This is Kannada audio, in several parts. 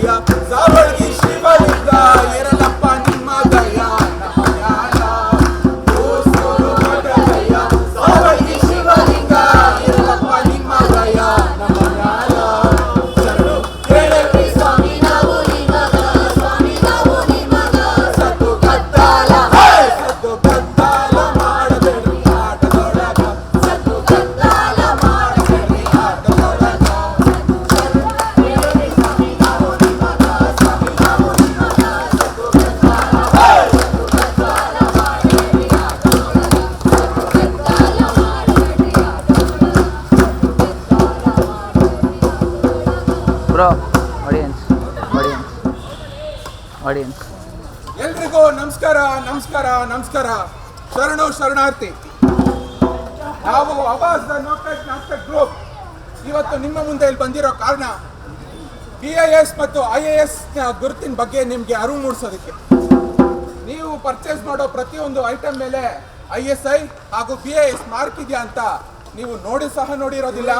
ಮಾಡಬೇಡಿಯ ಸಾವಳ್ಗಿ ಶಿವಲಿಂಗ ಇರಲಪ್ಪ ನಿಮ್ಮ ದಯ ನಮ್ಮ ಜ್ಞಾನ ಕೂಸೂರು ಕೋಟೆಯ ಸಾವಳ್ಗಿ ಶಿವಲಿಂಗ ಇರಲಪ್ಪ ನಿಮ್ಮ ದಯ ನಮ್ಮ ಜ್ಞಾನ ಶರಣು ಕೇಳಬೇಡಿ ಸ್ವಾಮಿ ನಾವು ನಿಮಗ ಸ್ವಾಮಿ ನಾವು ನಿಮಗ ಸತ್ತು ಕದ್ದಾಲ ಮಾಡಬೇಡಿ ಆಟದೊಳಗ ಸತ್ತು ಕದ್ದಾಲ ಮಾಡಬೇಡಿ ಆಟದೊಳಗ ಬ್ರೋ ಆಡಿಯನ್ಸ್ ಎಲ್ರಿಗೂ ನಮಸ್ಕಾರ ನಮಸ್ಕಾರ ನಮಸ್ಕಾರ ಶರಣು ಶರಣಾರ್ಥಿ. ನಾವು ಆವಾಜ್ ದ ನೋಟೆಡ್ ನಾಟಕ ಗ್ರೂಪ್ ಇವತ್ತು ನಿಮ್ಮ ಮುಂದೆ ಇಲ್ಲಿ ಬಂದಿರೋ ಕಾರಣ BIS ಮತ್ತು IAS ಗುರುತಿನ ಬಗ್ಗೆ ನಿಮಗೆ ಅರಿವು ಮೂಡಿಸೋದಕ್ಕೆ. ನೀವು ಪರ್ಚೇಸ್ ಮಾಡೋ ಪ್ರತಿಯೊಂದು ಐಟಮ್ ಮೇಲೆ ISI ಹಾಗೂ BIS ಮಾರ್ಕ್ ಇದೆಯಾ ಅಂತ ನೀವು ನೋಡಿರೋದಿಲ್ಲ.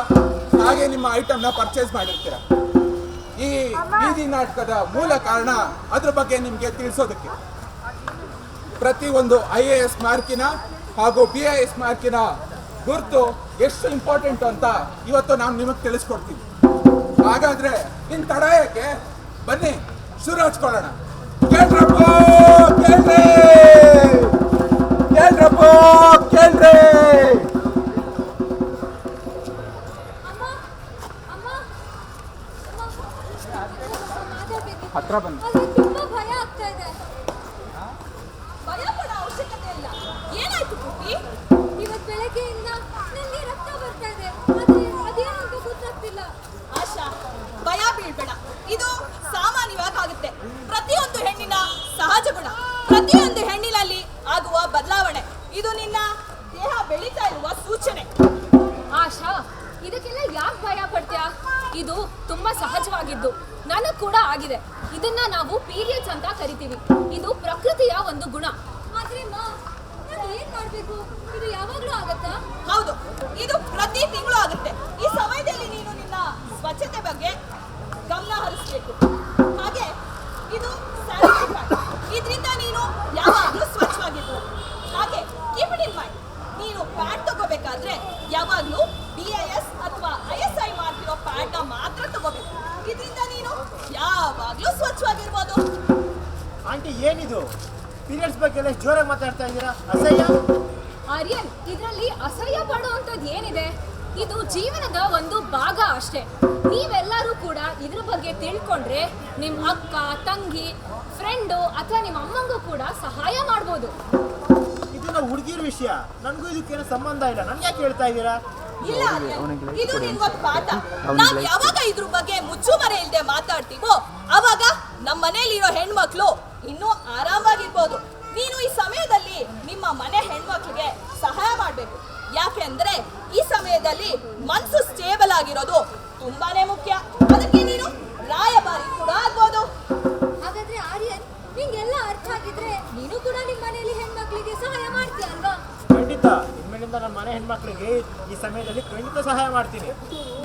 ಹಾಗೆ ನಿಮ್ಮ ಐಟಮ್ನ ಪರ್ಚೇಸ್ ಮಾಡಿರ್ತೀರ. ಈ ಬೀದಿ ನಾಟಕದ ಮೂಲ ಕಾರಣ ಅದ್ರ ಬಗ್ಗೆ ನಿಮಗೆ ತಿಳಿಸೋದಕ್ಕೆ. ಪ್ರತಿಯೊಂದು IAS ಮಾರ್ಕಿನ ಹಾಗೂ BIS ಮಾರ್ಕಿನ ಗುರುತು ಎಷ್ಟು ಇಂಪಾರ್ಟೆಂಟ್ ಅಂತ ಇವತ್ತು ನಾನು ನಿಮಗೆ ತಿಳಿಸ್ಕೊಡ್ತೀನಿ. ಹಾಗಾದ್ರೆ ಇನ್ ತಡ ಯಾಕೆ, ಬನ್ನಿ ಶುರು ಹಚ್ಕೊಳ್ಳೋಣ. ಕೇಳ್ರಿ ಹತ್ರ ಬನ್ನಿ. ತುಂಬಾ ಭಯ ಆಗ್ತಾ ಇದೆ. ಭಯ ಪಡೋ ಅವಶ್ಯಕತೆ ಇಲ್ಲ. ಏನಾಯ್ತು ಪುಟ್ಟಿ? ಇವತ್ತು ಬೆಳಗ್ಗೆಯಿಂದ ನನಗೆ ರಕ್ತ ಬರ್ತಾ ಇದೆ. ಅದೇನಂತ ಗೊತ್ತಾಗ್ತಿಲ್ಲ. ಆಶಾ, ಭಯ ಬೀಳ್ಬೇಡ. ಇದು ಸಾಮಾನ್ಯವಾಗಿ ಆಗುತ್ತೆ. ಪ್ರತಿಯೊಂದು ಹೆಣ್ಣಿನ ಸಹಜ ಗುಣ. ಪ್ರತಿಯೊಂದು ಹೆಣ್ಣಿನಲ್ಲಿ ಆಗುವ ಬದಲಾವಣೆ. ಇದು ನಿನ್ನ ದೇಹ ಬೆಳೀತಾ ಇರುವ ಸೂಚನೆ. ಆಶಾ, ಇದಕ್ಕೆಲ್ಲ ಯಾಕೆ ಭಯ ಪಡ್ತೀಯಾ? ಇದು ತುಂಬಾ ಸಹಜವಾಗಿದ್ದು ನನಗ್ ಕೂಡ ಆಗಿದೆ. ಇದನ್ನ ನಾವು ಪೀರಿಯಡ್ಸ್ ಅಂತ ಕರಿತೀವಿ. ಇದು ಪ್ರಕೃತಿಯ ಒಂದು ಗುಣ. ಆದ್ರೆ ನಾನು ಏನ್ ಮಾಡ್ಬೇಕು? ಇದು ಯಾವಾಗ್ಲೂ ಆಗತ್ತಾ? ಹೌದು, ಇದು ಪ್ರತಿ ತಿಂಗಳು ಆಗುತ್ತೆ. ಈ ಸಮಯದಲ್ಲಿ ನೀನು ನಿನ್ನ ಸ್ವಚ್ಛತೆ ಬಗ್ಗೆ ಗಮನ ಹರಿಸಬೇಕು. ಹಾಗೆ ಇದು ಸ್ಯಾನಿಟರಿ ಪ್ಯಾಡ್. ಇದರಿಂದ ನೀನು ಯಾವಾಗಲೂ ಸ್ವಚ್ಛವಾಗಿರ್ಬೋದು. ಹಾಗೆ ಕೀಪ್ ಇಟ್ ಇನ್ ಮೈಂಡ್, ನೀನು ಪ್ಯಾಡ್ ತಗೋಬೇಕಾದ್ರೆ ಯಾವಾಗಲೂ BIS ಅಥವಾ ISI ಮಾಡ್ತಿರೋ ಪ್ಯಾಡ್ನ ಮಾತ್ರ ತಗೋಬೇಕು. ಇದರಿಂದ ನೀನು ಯಾವಾಗಲೂ ಸ್ವಚ್ಛವಾಗಿರ್ಬೋದು. ಆಂಟಿ, ಏನಿದು ಪೀರಿಯಡ್ಸ್ ಬಗ್ಗೆ ಎಲ್ಲ ಜೋರಾಗಿ ಮಾತಾಡ್ತಾ ಇದ್ದೀರಾ? ಅಸಹ್ಯ. ಆರ್ಯನ್, ಇದರಲ್ಲಿ ಅಸಹ್ಯ ಪಡುವಂಥದ್ದು ಏನಿದೆ? ಇದು ಜೀವನದ ಒಂದು ಭಾಗ ಅಷ್ಟೇ. ನೀವೆಲ್ಲರೂ ಕೂಡ ಇದ್ರ ಬಗ್ಗೆ ತಿಳ್ಕೊಂಡ್ರೆ ನಿಮ್ಮ ಅಕ್ಕ, ತಂಗಿ, ಫ್ರೆಂಡು ಅಥವಾ ನಿಮ್ಮ ಅಮ್ಮಂಗೂ ಕೂಡ ಸಹಾಯ ಮಾಡ್ಬೋದು. ಇದನ್ನ ಹುಡುಗಿರ ವಿಷಯ, ನನಗೂ ಇದಕ್ಕೇನು ಸಂಬಂಧ ಇಲ್ಲ. ನನ್ಗೆ ಯಾಕೆ ಹೇಳ್ತಾ ಇದ್ದೀರಾ? ಇಲ್ಲ, ಇದು ನಿನ್ಗೊಂದು ಪಾಠ. ನಾವ್ ಯಾವಾಗ ಇದ್ರ ಬಗ್ಗೆ ಮುಚ್ಚುಮರೆ ಇಲ್ಲದೆ ಮಾತಾಡ್ತೀವೋ ಅವಾಗ ನಮ್ಮ ಮನೇಲಿರೋ ಹೆಣ್ಮಕ್ಳು ಇನ್ನೂ ಆರಾಮಾಗಿರ್ಬೋದು. ನೀನು ಈ ಸಮಯದಲ್ಲಿ ನಿಮ್ಮ ಮನೆ ಹೆಣ್ಮಕ್ಳಿಗೆ ಸಹಾಯ ಮಾಡ್ಬೇಕು. ಯಾಕೆಂದ್ರೆ ಈ ಸಮಯದಲ್ಲಿ ಮನಸ್ಸು ಸ್ಟೇಬಲ್ ಆಗಿರೋದು ತುಂಬಾನೇ ಮುಖ್ಯ. ಅದಕ್ಕೆ ನೀನು ರಾಯಭಾರಿ ಕೂಡ ಆಗ್ಬೋದು. ಹಾಗಾದ್ರೆ ಆರ್ಯನ್, ನಿಂಗೆಲ್ಲ ಅರ್ಥ ಆಗಿದ್ರೆ ನೀನು ಕೂಡ ನಿಮ್ಮ ಮನೆಯಲ್ಲಿ ಹೆಣ್ಮಕ್ಳಿಗೆ ಸಹಾಯ ಮಾಡ್ತೀಯ ಅಲ್ವಾ? ಖಂಡಿತ. ಇನ್ಮೇಲಿಂದ ನಮ್ಮ ಮನೆ ಹೆಣ್ಮಕ್ಳಿಗೆ ಈ ಸಮಯದಲ್ಲಿ ಖಂಡಿತ ಸಹಾಯ ಮಾಡ್ತೀನಿ.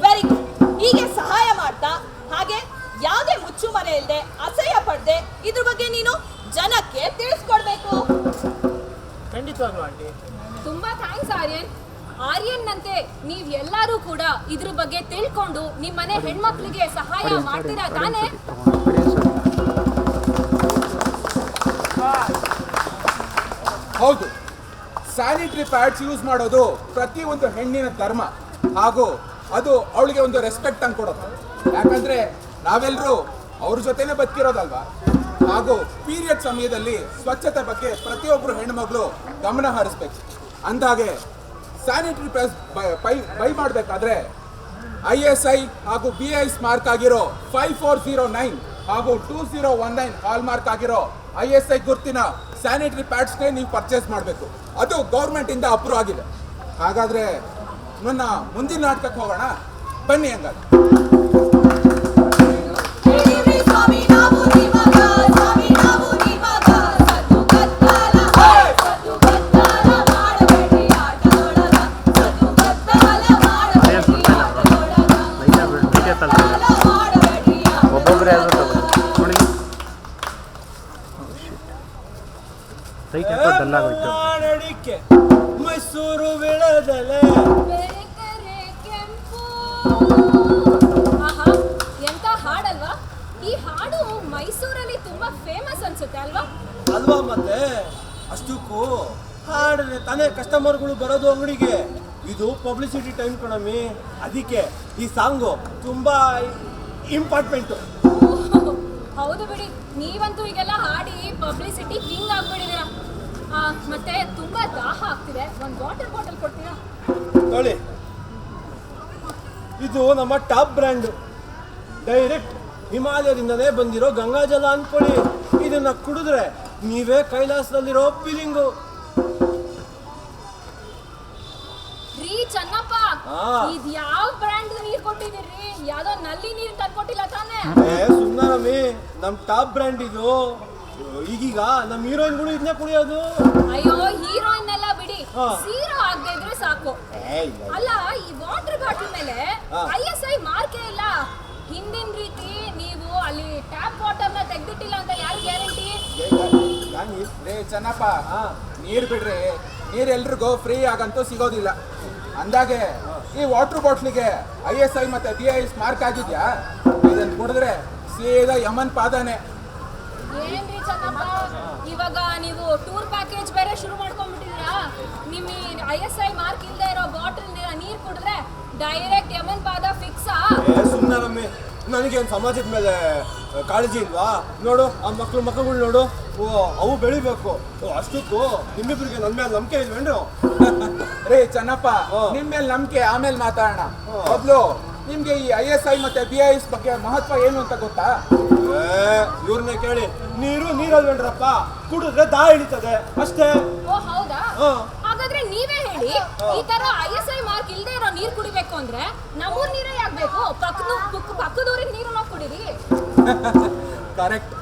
Very good. ಹೀಗೆ ಸಹಾಯ ಮಾಡ್ತಾ ಹಾಗೆ ಯಾವುದೇ ಮುಚ್ಚುಮರೆ ಇಲ್ಲದೆ ಅಸಹ್ಯ ಪಡದೆ ಇದ್ರ ಬಗ್ಗೆ ನೀನು ಜನಕ್ಕೆ ತಿಳಿಸ್ಕೊಡ್ಬೇಕು. ಖಂಡಿತವಾಗ್ಲೂ ಆಂಟಿ. ತುಂಬಾ ಥ್ಯಾಂಕ್ಸ್ ಆರ್ಯನ್. ಆರ್ಯನ್ನಂತೆ ನೀವ್ ಎಲ್ಲರೂ ಕೂಡ ಇದ್ರ ಬಗ್ಗೆ ತಿಳ್ಕೊಂಡು ನಿಮ್ಮ ಮನೆ ಹೆಣ್ಮಕ್ಳಿಗೆ ಸಹಾಯ ಮಾಡ್ತೀರಾ ತಾನೇ? ಹೌದು, ಸ್ಯಾನಿಟರಿ ಪ್ಯಾಡ್ಸ್ ಯೂಸ್ ಮಾಡೋದು ಪ್ರತಿಯೊಂದು ಹೆಣ್ಣಿನ ಧರ್ಮ. ಹಾಗೂ ಅದು ಅವಳಿಗೆ ಒಂದು ರೆಸ್ಪೆಕ್ಟ್ ತಂದು ಕೊಡುತ್ತೆ. ಯಾಕಂದ್ರೆ ನಾವೆಲ್ಲರೂ ಅವ್ರ ಜೊತೆನೆ ಬದುಕಿರೋದಲ್ವಾ. ಹಾಗೂ ಪೀರಿಯಡ್ ಸಮಯದಲ್ಲಿ ಸ್ವಚ್ಛತೆ ಬಗ್ಗೆ ಪ್ರತಿಯೊಬ್ಬರು ಹೆಣ್ಮಗಳು ಗಮನ ಹರಿಸ್ಬೇಕು. ಅಂದಾಗೆ ಸ್ಯಾನಿಟರಿ ಪ್ಯಾಡ್ಸ್ ಬೈ ಮಾಡಬೇಕಾದ್ರೆ ISI ಹಾಗೂ BIS ಮಾರ್ಕ್ ಆಗಿರೋ 5409 ಹಾಗೂ 2019 ಹಾಲ್ ಮಾರ್ಕ್ ಆಗಿರೋ ISI ಗುರುತಿನ ಸ್ಯಾನಿಟರಿ ಪ್ಯಾಡ್ಸ್ನೇ ನೀವು ಪರ್ಚೇಸ್ ಮಾಡಬೇಕು. ಅದು ಗೌರ್ಮೆಂಟ್ ಇಂದ ಅಪ್ರೂವ್ ಆಗಿದೆ. ಹಾಗಾದ್ರೆ ನನ್ನ ಮುಂದಿನ ನಾಟಕಕ್ಕೆ ಹೋಗೋಣ ಬನ್ನಿ. ಹಂಗಾದ್ರೆ ಒಬ್ಬೊಬ್ಬರೇ ಲೈಟ್ ಯಾಕೋ ಡಲ್ ಆಗೋಯ್ತು. ಅಡಿಕೆ ಮೈಸೂರು ಬೆಳೆದಲೆ. ಬೆರೆಕರೆ ಕೆಂಪು. ಆಹಾ, ಎಂತ ಹಾಡಲ್ವಾ? ಈ ಹಾಡು ಮೈಸೂರಲ್ಲಿ ತುಂಬಾ ಫೇಮಸ್ ಅನ್ಸುತ್ತೆ ಅಲ್ವಾ? ಅಲ್ವಾ ಮತ್ತೆ ಅಷ್ಟಕ್ಕೂ ಹಾಡಿದ್ರೆ ತಾನೇ ಕಸ್ಟಮರ್ಗಳು ಬರೋದು ಅಂಗಡಿಗೆ. ಇದು ಪಬ್ಲಿಸಿಟಿ ಟೈಮ್ ಕಣಮಿ, ಅದಕ್ಕೆ ಈ ಸಾಂಗು ತುಂಬಾ ಇಂಪಾರ್ಟೆಂಟು. ಹೌದು ಬಿಡಿ, ನೀವಂತೂ ಈಗೆಲ್ಲ ಹಾಡಿ ಪಬ್ಲಿಸಿಟಿ ಕಿಂಗ್ ಆಗ್ಬಿಟ್ಟಿದ್ದೀರ. ಮತ್ತೆ ತುಂಬಾ ದಾಹ ಆಗ್ತಿದೆ, ಒಂದು ವಾಟರ್ ಬಾಟಲ್ ಕೊಡ್ತೀರಾ? ನೋಡಿ, ಇದು ನಮ್ಮ ಟಾಪ್ ಬ್ರ್ಯಾಂಡು, ಡೈರೆಕ್ಟ್ ಹಿಮಾಲಯದಿಂದನೇ ಬಂದಿರೋ ಗಂಗಾಜಲ ಅನ್ಕೊಳ್ಳಿ. ಇದನ್ನ ಕುಡಿದ್ರೆ ನೀವೇ ಕೈಲಾಸದಲ್ಲಿರೋ ಫೀಲಿಂಗು. ರೀ ಚನ್ನಪ್ಪ, ಇದ್ ಯಾವ ಬ್ರ್ಯಾಂಡ್ ನೀರ್ ಕೊಟ್ಟಿದ್ದೀರಿ? ಯಾವ್ದೋ ನಲ್ಲಿ ನೀರ್ ತಂದ್ಕೊಟ್ಟಿಲ್ಲ ತಾನೇ? ಸುಂದರಮಿ, ನಮ್ ಟಾಪ್ ಬ್ರ್ಯಾಂಡ್ ಇದು. ಈಗೀಗ ನಮ್ ಹೀರೋಯಿನ್ಗಳು ಇದನ್ನೇ ಕುಡಿಯೋದು. ಅಯ್ಯೋ, ಹೀರೋಯಿನ್ ಎಲ್ಲ ಬಿಡಿ, ಹಾ. ಸೀರೋ ಆಗದೆ ಇದ್ರೆ ಸಾಕು. ಅಲ್ಲ, ಈ ವಾಟರ್ ಬಾಟಲ್ ಮೇಲೆ ISI ಮಾರ್ಕೆ ಇಲ್ಲ. ಹಿಂದಿನ ರೀತಿ ನೀವು ಅಲ್ಲಿ ಟ್ಯಾಪ್ ವಾಟರ್ ನ ತೆಗ್ದಿಟ್ಟಿಲ್ಲ ಅಂತ ಯಾರು ಗ್ಯಾರಂಟಿ? ರೇ ಚೆನ್ನಪ್ಪ, ನೀರ್ ಬಿಡ್ರಿ, ನೀರ್ ಎಲ್ರಿಗೂ ಫ್ರೀ ಆಗಂತೂ ಸಿಗೋದಿಲ್ಲ. ಅಂದಾಗೆ ಈ ವಾಟರ್ ಬಾಟ್ಲಿಗೆ ISI ಮತ್ತೆ BIS ಮಾರ್ಕ್ ಆಗಿದ್ಯಾ? ಇದನ್ನ ಕುಡಿದ್ರೆ ಸೀದಾ ಯಮನ್ ಪಾದಾನೆ. ಏನ್ರಿ ಚನ್ನಪ್ಪ, ಇವಾಗ ನೀವು ಟೂರ್ ಪ್ಯಾಕೇಜ್ ಬೇರೆ ಶುರು ಮಾಡ್ಕೊಂಡ್ಬಿಟ್ಟಿದ್ದೀರಾ? ನಿಮ್ಮ ISI ಮಾರ್ಕ್ ಇಲ್ಲದೆ ಇರೋ ಬಾಟಲ್ ನೀರ್ ಕುಡಿದ್ರೆ ಡೈರೆಕ್ಟ್ ಯಮನ್ ಪಾದ ಫಿಕ್ಸಾ? ಸುಂದರಮ್ಮಿ, ನನಗೇನು ಸಮಾಜದ ಮೇಲೆ ಕಾಳಜಿ ಇಲ್ವಾ? ನೋಡು, ಆ ಮಕ್ಕಳುಗಳು ನೋಡು, ಅವು ಬೆಳಿಬೇಕು. ಅಷ್ಟಕ್ಕೂ ನಿಮ್ಮಿಬ್ರಿಗೆ ನನ್ನ ಮೇಲೆ ನಂಬಿಕೆ ಇಲ್ವೇನ್ರು? ರೇ ಚೆನ್ನಪ್ಪ, ನಿಮ್ ಮೇಲೆ ನಂಬಿಕೆ ಆಮೇಲೆ ಮಾತಾಡೋಣ. ಮೊದ್ಲು ನಿಮ್ಗೆ ಈ ISI ಮತ್ತೆ BIS ಬಗ್ಗೆ ಮಹತ್ವ ಏನು ಅಂತ ಗೊತ್ತಾ? ಇವ್ರನ್ನ ಕೇಳಿ. ನೀರಲ್ವೇನ್ರಪ್ಪ, ಕುಡಿದ್ರೆ ದಾ ಹಿಡಿತದೆ ಅಷ್ಟೇ. ಓ ಹೌದಾ? ಹಾಗಾದ್ರೆ ನೀವೇ ಹೇಳಿ, ಈ ತರ ISI ಮಾರ್ಕ್ ಇಲ್ದೇ ಇರೋ ನೀರ್ ಕುಡಿಬೇಕು ಅಂದ್ರೆ ನಮ್ಮೂರ್ ನೀರೇ ಯಾಕ್ಬೇಕು? ಪಕ್ಕದೂರಿನ ನೀರನ್ನ ಕುಡೀರಿ. ಕರೆಕ್ಟ್.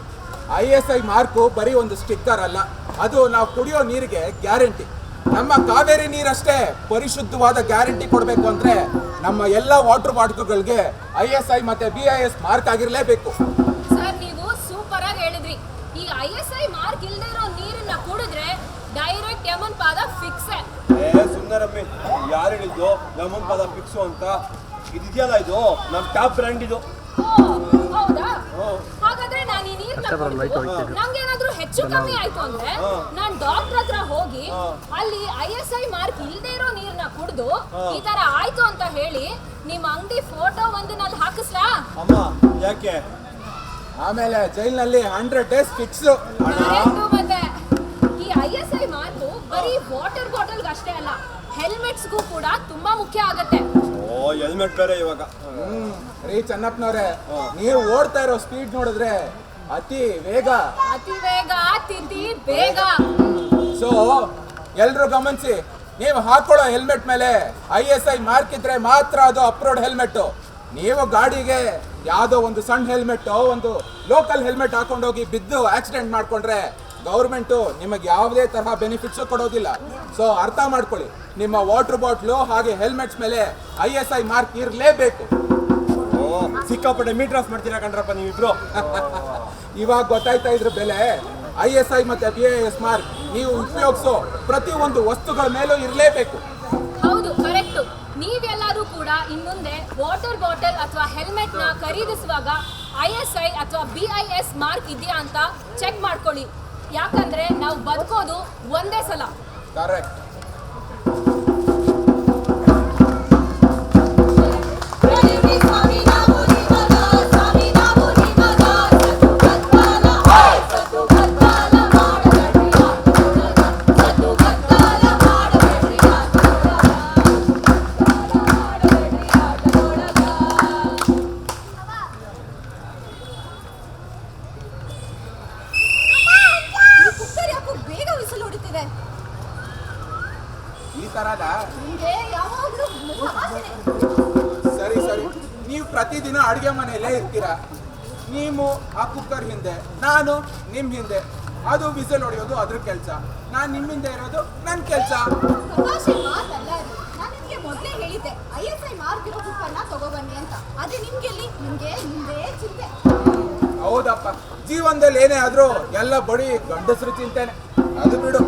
ISI ಮಾರ್ಕು ಬರೀ ಒಂದು ಸ್ಟಿಕ್ಕರ್ ಅಲ್ಲ, ಅದು ನಾವು ಕುಡಿಯೋ ನೀರಿಗೆ ಗ್ಯಾರಂಟಿ. ನಮ್ಮ ಕಾವೇರಿ ನೀರಷ್ಟೇ ಪರಿಶುದ್ಧವಾದ ಗ್ಯಾರಂಟಿ ಕೊಡಬೇಕು ಅಂದ್ರೆ ನಮ್ಮ ಎಲ್ಲ ವಾಟರ್ ಬಾಟಲ್ಗಳಿಗೆ ISI ಮತ್ತೆ BIS ಮಾರ್ಕ್ ಆಗಿರ್ಲೇಬೇಕು. ಸರ್, ನೀವು ಸೂಪರ್ ಆಗಿ ಹೇಳಿದ್ರಿ. ಈ ISI ಮಾರ್ಕ್ ಇಲ್ದೇ ಇರೋ ನೀರನ್ನ ಕುಡಿದ್ರೆ ಡೈರೆಕ್ಟ್ ಯಮನ್ ಪಾದ ಫಿಕ್ಸ್. ಸುಂದರಮ್ಮಿ, ಯಾರು ಹೇಳಿದ್ದು ಯಮನ್ ಪಾದ ಫಿಕ್ಸು ಅಂತ? ಇದೆಯಲ್ಲ, ಇದು ನಮ್ ಟಾಪ್ ಬ್ರ್ಯಾಂಡ್ ಇದು. ಹೌದಾ? ಹಾಗಾದ್ರೆ ನಾನು ಈ ನೀರ್ನ ನಂಗೇನಾದ್ರೂ ಹೆಚ್ಚು ಕಮ್ಮಿ ಆಯ್ತು ಅಂದ್ರೆ ನಾನ್ ಡಾಕ್ಟರ್ ಹತ್ರ ಹೋಗಿ ಅಲ್ಲಿ ISI ಮಾರ್ಕ್ ಇಲ್ದೇ ಇರೋ ನೀರ್ನ ಕುಡಿದು ಈ ತರ ಆಯ್ತು ಅಂತ ಹೇಳಿ ನಿಮ್ ಅಂಗಡಿ ಫೋಟೋ ಒಂದು ನಲ್ಲಿ ಹಾಕಿಸ್ಲಾ? ಅಮ್ಮ, ಯಾಕೆ? ಆಮೇಲೆ ಜೈಲ್ನಲ್ಲಿ 100 days ಫಿಕ್ಸ್. ಮತ್ತೆ ಈ ISI ಮಾರ್ಕು ಬರೀ ವಾಟರ್ ಬಾಟಲ್ಗೆ ಅಷ್ಟೇ ಅಲ್ಲ, ಹೆಲ್ಮೆಟ್ಸ್ಗೂ ಕೂಡ ತುಂಬಾ ಮುಖ್ಯ ಆಗತ್ತೆ. ಹೆಲ್ಮೆಟ್ ಬೇರೆ ಇವಾಗ. ರೀ ಚೆನ್ನಪ್ಪನವ್ರೆ, ನೀವು ಓಡ್ತಾ ಇರೋ ಸ್ಪೀಡ್ ನೋಡಿದ್ರೆ ಅತಿ ವೇಗ ತಿಥಿ ಬೇಗ. ಸೊ ಎಲ್ರು ಗಮನಿಸಿ, ನೀವು ಹಾಕೊಳ್ಳೋ ಹೆಲ್ಮೆಟ್ ಮೇಲೆ ISI ಮಾರ್ಕ್ ಇದ್ರೆ ಮಾತ್ರ ಅದು ಅಪ್ರೋಡ್ ಹೆಲ್ಮೆಟ್. ನೀವು ಗಾಡಿಗೆ ಯಾವುದೋ ಒಂದು ಸಣ್ಣ ಹೆಲ್ಮೆಟ್, ಒಂದು ಲೋಕಲ್ ಹೆಲ್ಮೆಟ್ ಹಾಕೊಂಡೋಗಿ ಬಿದ್ದು ಆಕ್ಸಿಡೆಂಟ್ ಮಾಡ್ಕೊಂಡ್ರೆ ಗೌರ್ಮೆಂಟು ನಿಮಗೆ ಯಾವುದೇ ತರಹ ಬೆನಿಫಿಟ್ಸು ಕೊಡೋದಿಲ್ಲ. ಸೊ ಅರ್ಥ ಮಾಡ್ಕೊಳ್ಳಿ, ನಿಮ್ಮ ವಾಟರ್ ಬಾಟ್ಲು ಹಾಗೆ ಹೆಲ್ಮೆಟ್ಸ್ ಮೇಲೆ ISI ಮಾರ್ಕ್ ಇರಲೇಬೇಕು. ಸಿಕ್ಕಾಪಟ್ಟೆ ಮೀಟರ್ ಆಫ್ ಮಾಡ್ತೀರಾ ಕಣ್ರಪ್ಪ ನೀವಿಬ್ರು. ಇವಾಗ ಗೊತ್ತಾಯ್ತಾ ಇದ್ರ ಬೆಲೆ. ISI ಮತ್ತೆ BIS ಮಾರ್ಕ್ ನೀವು ಉಪಯೋಗಿಸೋ ಪ್ರತಿ ಒಂದು ವಸ್ತುಗಳ ಮೇಲೂ ಇರಲೇಬೇಕು. ಹೌದು, ಕರೆಕ್ಟ್. ನೀವೆಲ್ಲರೂ ಕೂಡ ಇನ್ಮುಂದೆ ವಾಟರ್ ಬಾಟಲ್ ಅಥವಾ ಹೆಲ್ಮೆಟ್ ನ ಖರೀದಿಸುವಾಗ ISI ಅಥವಾ BIS ಮಾರ್ಕ್ ಇದೆಯಾ ಅಂತ ಚೆಕ್ ಮಾಡ್ಕೊಳ್ಳಿ. ಯಾಕಂದ್ರೆ ನಾವು ಬದುಕೋದು ಒಂದೇ ಸಲ. ಕರೆಕ್ಟ್. ಈ ತರದ ಸರಿ ಸರಿ, ನೀವು ಪ್ರತಿದಿನ ಅಡುಗೆ ಮನೆಯಲ್ಲೇ ಇರ್ತೀರಾ. ನೀವು ಆ ಕುಕ್ಕರ್ ಹಿಂದೆ, ನಾನು ನಿಮ್ ಹಿಂದೆ. ಅದು ವಿಸಲ್ ಹೊಡೆಯೋದು ಅದ್ರ ಕೆಲಸ, ನಾನು ನಿಮ್ಮ ಹಿಂದೆ ಇರೋದು ನನ್ನ ಕೆಲಸ. ಮೊದಲೇ ಹೇಳಿದ್ದೆ ISI ಮಾರ್ಕ್ ಇರೋ ಕುಕ್ಕರ್ನ ತಗೋಬನ್ನಿ ಅಂತ. ಅದೇ ನಿಮ್ಗೆ ನಿಮ್ದೇ ಚಿಂತೆ. ಹೌದಪ್ಪ, ಜೀವನದಲ್ಲಿ ಏನೇ ಆದ್ರೂ ಎಲ್ಲ ಬಡಿ ಗಂಡಸರು ಚಿಂತೆನೆ. ಅದು ಬಿಡು,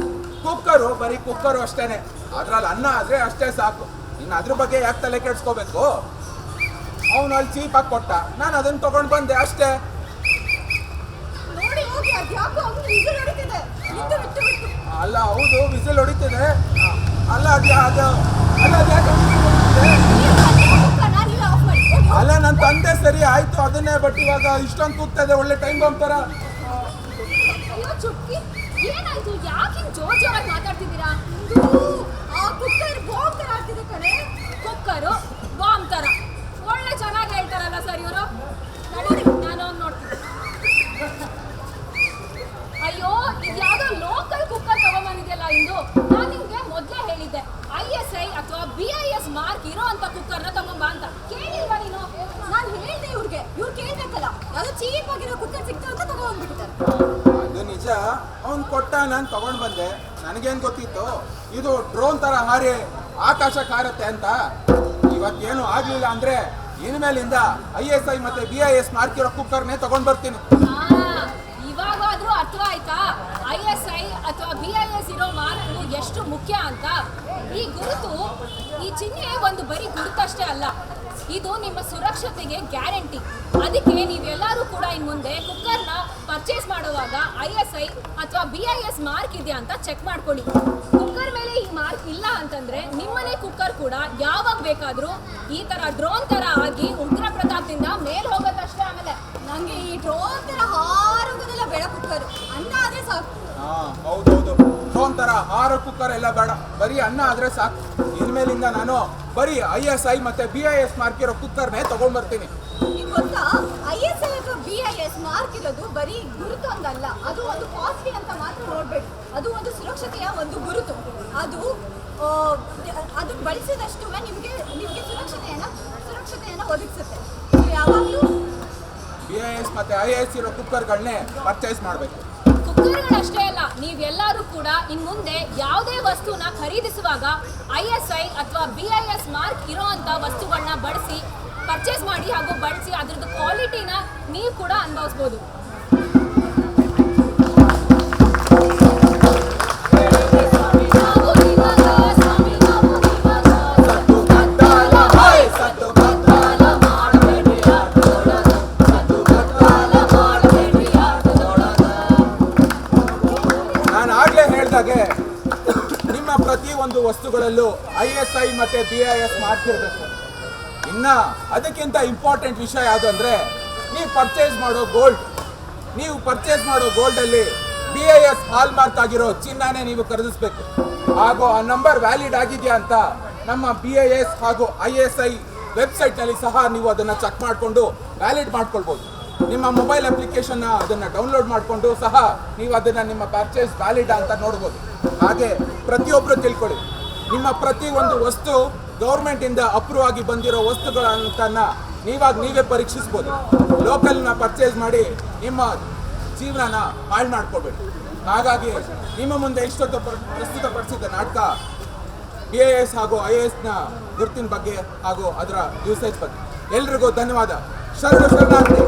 ಕುಕ್ಕರು ಬರೀ ಕುಕ್ಕರು ಅಷ್ಟೇನೆ, ಅದ್ರಲ್ಲಿ ಅನ್ನ ಆದ್ರೆ ಅಷ್ಟೇ ಸಾಕು. ಇನ್ನು ಅದ್ರ ಬಗ್ಗೆ ಯಾಕೆ ತಲೆ ಕೆಡ್ಸ್ಕೋಬೇಕು? ಅವನು ಅಲ್ಲಿ ಚೀಪಾಗಿ ಕೊಟ್ಟ, ನಾನು ಅದನ್ನ ತಗೊಂಡ್ ಬಂದೆ ಅಷ್ಟೇ. ನೋಡಿ ಹೋಗಿ, ಅದ್ಯಾಕೋ ಅವ್ನು ವಿಸಿಲ್ ಹೊಡಿತಿದೆ. ಬಿಟ್ಟು ಬಿಟ್ಟು ಬಿಟ್ಟು. ಅಲ್ಲ ಹೌದು, ವಿಸಿಲ್ ಹೊಡಿತಿದೆ. ಅಲ್ಲ ಅದ್ಯಾಕೆ ಹೊಡಿತಿದೆ? ನಾನಿಲ್ಲ, ಆಫ್ ಮಾಡಿ ಹೋಗಿ. ಅಲ್ಲ ನನ್ನ ತಂದೆ ಸರಿ ಆಯ್ತು ಅದನ್ನೇ, ಬಟ್ ಇವಾಗ ಇಷ್ಟೊಂದು ಕೂಗ್ತಾ ಇದೆ, ಒಳ್ಳೆ ಟೈಮ್ ಬಾಂಬ್ ತರ. ಅಯ್ಯೋ ಚುಟ್ಕಿ, ಏನಾಯ್ತು? ಯಾಕೆ ಹಿಂಗ್ ಜೋರಾಗಿ ಮಾತಾಡ್ತಿದ್ದೀರಾ? ಆ ಕುಕ್ಕರ್ ಬಾಂಬ್ ತರ ಆಗ್ತಿದೆ ಕಣೆ. ಕುಕ್ಕರು ಬಾಂಬ್ ತರ ಒಳ್ಳೆ ಚೆನ್ನಾಗಿ ಹೇಳ್ತಾರಲ್ಲ ಸರ್ ಇವರು. ನೋಡಿ ನಾನು ಅವ್ನು ನೋಡ್ತೀನಿ. ಅಯ್ಯೋ ಇದ್ಯಾವುದೋ ಲೋಕಲ್ ಕುಕ್ಕರ್ ತಗೊಂಬಂದಿದೆಯಲ್ಲ ಇಂದು. ನಾನು ನಿಮ್ಗೆ ಮೊದಲೇ ಹೇಳಿದ್ದೆ ISI ಅಥವಾ BIS ಮಾರ್ಕ್ ಇರೋ ಅಂತ ಕುಕ್ಕರ್ನ ತಗೊಂಬ ಅಂತ. ಕೇಳಿಲ್ವಾ ನೀನು? ನಾನು ಹೇಳ್ದೆ ಇವ್ರಿಗೆ, ಇವ್ರು ಕೇಳ್ಬೇಕಲ್ಲ. ಯಾವ್ದೋ ಚೀಪ್ ಆಗಿರೋ ಕುಕ್ಕರ್ ಸಿಕ್ತು ಅಂತ ತಗೊಂಡ್ಬಿಟ್ಟಿದ್ದಾರೆ. ಅದು ನಿಜ, ಅವ್ನು ಕೊಟ್ಟ, ನಾನು ತಗೊಂಡ್ ಬಂದೆ. ನನಗೇನು ಗೊತ್ತಿತ್ತು ಇದು ಡ್ರೋನ್ ತರ ಹಾರಿ ಆಕಾಶಕ್ಕೆ ಹಾರತ್ತೆ ಅಂತ. ಇವತ್ತೇನು ಆಗ್ಲಿಲ್ಲ ಅಂದ್ರೆ ಇನ್ಮೇಲಿಂದ ISI ಮತ್ತೆ BIS ಮಾರ್ಕ್ ಇರೋ ಕುಕ್ಕರ್ನೇ ತಗೊಂಡ್ ಬರ್ತೀನಿ. ಇವಾಗಾದ್ರೂ ಅರ್ಥವಾಯ್ತಾ ISI ಅಥವಾ BIS ಇರೋ ಮಾರ್ಕು ಎಷ್ಟು ಮುಖ್ಯ ಅಂತ? ಈ ಗುರುತು, ಈ ಚಿಹ್ನೆ ಒಂದು ಬರೀ ಗುರುತಷ್ಟೇ ಅಲ್ಲ, ಇದು ನಿಮ್ಮ ಸುರಕ್ಷತೆಗೆ ಗ್ಯಾರಂಟಿ. ಅದಕ್ಕೆ ನೀವೆಲ್ಲರೂ ಕೂಡ ಇನ್ನು ಮುಂದೆ ಕುಕ್ಕರ್ನ ಪರ್ಚೇಸ್ ಮಾಡುವಾಗ ISI ಅಥವಾ BIS ಮಾರ್ಕ್ ಇದೆಯಾ ಅಂತ ಚೆಕ್ ಮಾಡ್ಕೊಳ್ಳಿ. ಕುಕ್ಕರ್ ಮೇಲೆ ಈ ಮಾರ್ಕ್ ಇಲ್ಲ ಅಂತಂದ್ರೆ ನಿಮ್ಮನೆ ಕುಕ್ಕರ್ ಕೂಡ ಯಾವಾಗ ಬೇಕಾದ್ರೂ ಈ ತರ ಡ್ರೋನ್ ತರ ಆಗಿ ಉಗ್ರ ಪ್ರತಾಪದಿಂದ ಮೇಲ್ ಹೋಗೋದಷ್ಟೇ. ಆಮೇಲೆ ನಂಗೆ ಈ ಡ್ರೋನ್ ತರ ಹಾರೋಗೋದೆಲ್ಲ ಬೇಡ, ಕುಕ್ಕರ್ ಅನ್ನ ಆದ್ರೆ ಸಾಕು. ಹೌದೌದು, ಡ್ರೋನ್ ತರ ಹಾರೋ ಕುಕ್ಕರ್ ಎಲ್ಲ ಬೇಡ, ಬರೀ ಅನ್ನ ಆದ್ರೆ ಸಾಕು. ಇನ್ಮೇಲಿಂದ ನಾನು ಬರೀ ISI ಮತ್ತೆ BIS ಮಾರ್ಕ್ ಇರೋ ಕುಕ್ಕರ್ನೇ ತಗೊಂಡ್ ಬರ್ತೀನಿ. ಈಗ ಗೊತ್ತಾ, ISI ಅಥವಾ BIS ಮಾರ್ಕ್ ಇರೋದು ಬರೀ ಗುರುತು ಒಂದಲ್ಲ, ಅದು ಒಂದು ಕಾಸ್ಟ್ಲಿ ಅಂತ ಮಾತ್ರ ನೋಡ್ಬೇಡಿ. ಅದು ಒಂದು ಸುರಕ್ಷತೆಯ ಒಂದು ಗುರುತು. ಅದು ಬಳಸಿದಷ್ಟು ನಿಮಗೆ ಸುರಕ್ಷತೆಯನ್ನ ಒದಗಿಸುತ್ತೆ. ನೀವು ಯಾವಾಗಲೂ BIS ಮತ್ತೆ IS ಇರೋ ಕುಕ್ಕರ್ಗಳನ್ನೇ ಪರ್ಚೇಸ್ ಮಾಡಬೇಕು. ಕುಕ್ಕರ್ಗಳಷ್ಟೇ ಅಲ್ಲ, ನೀವೆಲ್ಲರೂ ಕೂಡ ಇನ್ ಮುಂದೆ ಯಾವುದೇ ವಸ್ತುನ ಖರೀದಿಸುವಾಗ ISI ಅಥವಾ BIS ಮಾರ್ಕ್ ಇರೋ ಅಂತ ವಸ್ತುಗಳನ್ನ ಬಳಸಿ ಪರ್ಚೇಸ್ ಮಾಡಿ ಹಾಗೂ ಬಳಸಿ ಅದ್ರದ್ದು ಕ್ವಾಲಿಟಿನ ನೀವು ಕೂಡ ಅನುಭವಿಸ್ಬೋದು. ನಿಮ್ಮ ಪ್ರತಿ ಒಂದು ವಸ್ತುಗಳಲ್ಲೂ ISI ಮತ್ತೆ BIS ಮಾರ್ಕ್ ಇರಬೇಕು. ಇನ್ನ ಅದಕ್ಕಿಂತ ಇಂಪಾರ್ಟೆಂಟ್ ವಿಷಯ ಯಾವುದು ಅಂದ್ರೆ, ನೀವು ಪರ್ಚೇಸ್ ಮಾಡೋ ಗೋಲ್ಡ್ ಅಲ್ಲಿ BIS ಹಾಲ್ ಮಾರ್ಕ್ ಆಗಿರೋ ಚಿನ್ನನೇ ನೀವು ಖರೀದಿಸಬೇಕು. ಹಾಗೂ ಆ ನಂಬರ್ ವ್ಯಾಲಿಡ್ ಆಗಿದೆಯಾ ಅಂತ ನಮ್ಮ BIS ಹಾಗೂ ISI ವೆಬ್ಸೈಟ್ ನಲ್ಲಿ ಸಹ ನೀವು ಅದನ್ನ ಚೆಕ್ ಮಾಡಿಕೊಂಡು ವ್ಯಾಲಿಡ್ ಮಾಡ್ಕೊಳ್ಬಹುದು. ನಿಮ್ಮ ಮೊಬೈಲ್ ಅಪ್ಲಿಕೇಶನ್ ಅದನ್ನ ಡೌನ್ಲೋಡ್ ಮಾಡಿಕೊಂಡು ಸಹ ನೀವು ಅದನ್ನ ನಿಮ್ಮ ಪರ್ಚೇಸ್ ವ್ಯಾಲಿಡ್ ಅಂತ ನೋಡ್ಬೋದು. ಹಾಗೆ ಪ್ರತಿಯೊಬ್ಬರು ತಿಳ್ಕೊಳ್ಳಿ, ನಿಮ್ಮ ಪ್ರತಿ ಒಂದು ವಸ್ತು ಗೌರ್ಮೆಂಟ್ ಇಂದ ಅಪ್ರೂವ್ ಆಗಿ ಬಂದಿರೋ ವಸ್ತುಗಳನ್ನ ನೀವೇ ಪರೀಕ್ಷಿಸ್ಬೋದು. ಲೋಕಲ್ನ ಪರ್ಚೇಸ್ ಮಾಡಿ ನಿಮ್ಮ ಜೀವನನ ಹಾಳು ಮಾಡ್ಕೊಳ್ಬೇಕು. ಹಾಗಾಗಿ ನಿಮ್ಮ ಮುಂದೆ ಇಷ್ಟೊತ್ತು ಪ್ರಸ್ತುತಪಡಿಸಿದ ನಾಟಕ BIS ಹಾಗೂ IAS ಗುರುತಿನ ಬಗ್ಗೆ ಹಾಗೂ ಅದರ ಯೂಸೇಜ್ ಬಗ್ಗೆ. ಎಲ್ರಿಗೂ ಧನ್ಯವಾದ. ಶರಣಾರ್ಥಿ.